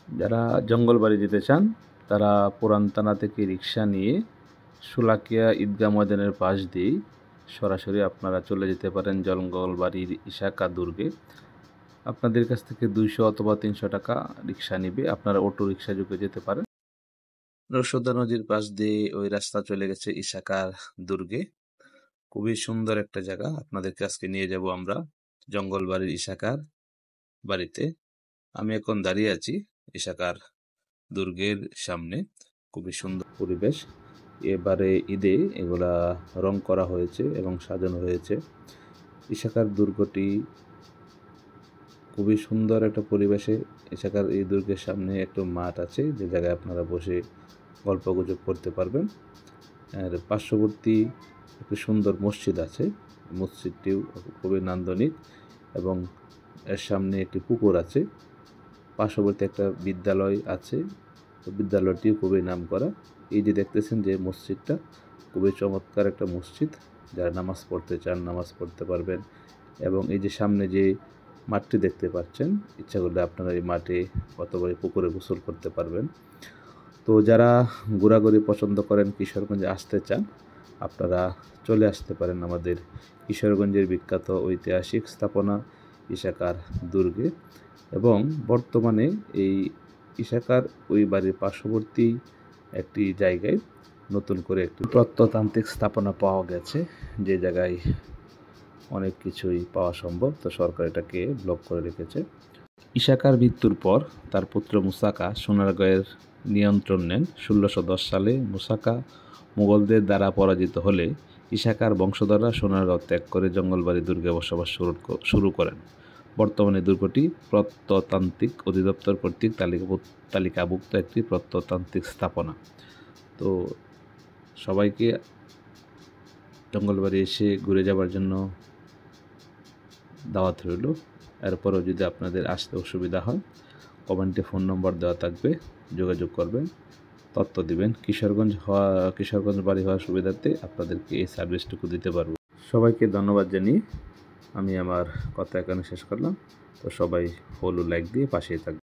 যারা জঙ্গলবাড়ি যেতে চান তারা পুরান থানা থেকে রিক্সা নিয়ে শোলাকিয়া ঈদগাহ ময়দানের পাশ দিয়েই সরাসরি আপনারা চলে যেতে পারেন জঙ্গলবাড়ির ইশাকা দুর্গে। আপনাদের কাছ থেকে 200 অথবা 300 টাকা রিক্সা নিবে, আপনারা অটো রিক্সা যোগে যেতে পারেন। রসদা নদীর পাশ দিয়ে ওই রাস্তা চলে গেছে ইশাকার দুর্গে। খুবই সুন্দর একটা জায়গা, আপনাদেরকে আজকে নিয়ে যাব আমরা জঙ্গলবাড়ির ইশাকার বাড়িতে। আমি এখন দাঁড়িয়ে আছি ইশাকার দুর্গের সামনে। খুবই সুন্দর পরিবেশ। এবারে ঈদে এগুলা রং করা হয়েছে এবং সাজানো হয়েছে। ইশাকার দুর্গটি খুবই সুন্দর একটা পরিবেশে। ইশাকার এই দুর্গের সামনে একটা মাঠ আছে, যে জায়গায় আপনারা বসে গল্প গুজব করতে পারবেন। আর পার্শ্ববর্তী একটি সুন্দর মসজিদ আছে, মসজিদটিও খুবই নান্দনিক এবং এর সামনে একটি পুকুর আছে। পার্শ্ববর্তী একটা বিদ্যালয় আছে, বিদ্যালয়টিও খুবই নামকরা। এই যে দেখতেছেন যে মসজিদটা, খুবই চমৎকার একটা মসজিদ। যারা নামাজ পড়তে চান নামাজ পড়তে পারবেন। এবং এই যে সামনে যে মাঠটি দেখতে পাচ্ছেন, ইচ্ছা করলে আপনারা এই মাঠে অথবা এই পুকুরে গোসল করতে পারবেন। তো যারা ঘোরাঘুরি পছন্দ করেন, কিশোরগঞ্জে আসতে চান, আপনারা চলে আসতে পারেন আমাদের কিশোরগঞ্জের বিখ্যাত ঐতিহাসিক স্থাপনা ইশাকার দুর্গে। এবং বর্তমানে এই ইশাকার ওই বাড়ির পার্শ্ববর্তী একটি জায়গায় নতুন করে একটি প্রত্নতান্ত্রিক স্থাপনা পাওয়া গেছে, যে জায়গায় অনেক কিছুই পাওয়া সম্ভব। তো সরকার এটাকে ব্লক করে রেখেছে। ইশাকার মৃত্যুর পর তার পুত্র মুসাকা সোনারগাঁয়ের নিয়ন্ত্রণ নেন। 1610 সালে মুসাকা মুঘলদের দ্বারা পরাজিত হলে ইশাকার বংশধররা সোনারগাঁও ত্যাগ করে জঙ্গলবাড়ি দুর্গে বসবাস শুরু করেন। বর্তমানে দুর্গটি প্রত্নতান্ত্রিক অধিদপ্তর কর্তৃক তালিকাভুক্ত একটি প্রত্নতান্ত্রিক স্থাপনা। তো সবাইকে জঙ্গলবাড়ি এসে ঘুরে যাওয়ার জন্য দাওয়াত রইল। এরপরও যদি আপনাদের আসতে অসুবিধা হয়, কমেন্টে ফোন নম্বর দেওয়া থাকবে, যোগাযোগ করবেন, তথ্য দিবেন। কিশোরগঞ্জ বাড়ি হওয়ার সুবিধার্থে আপনাদেরকে এই সার্ভিসটুকু দিতে পারবো। সবাইকে ধন্যবাদ জানিয়ে আমি আমার কথা এখানে শেষ করলাম। তো সবাই ফলো লাইক দিয়ে পাশেই থাকবে।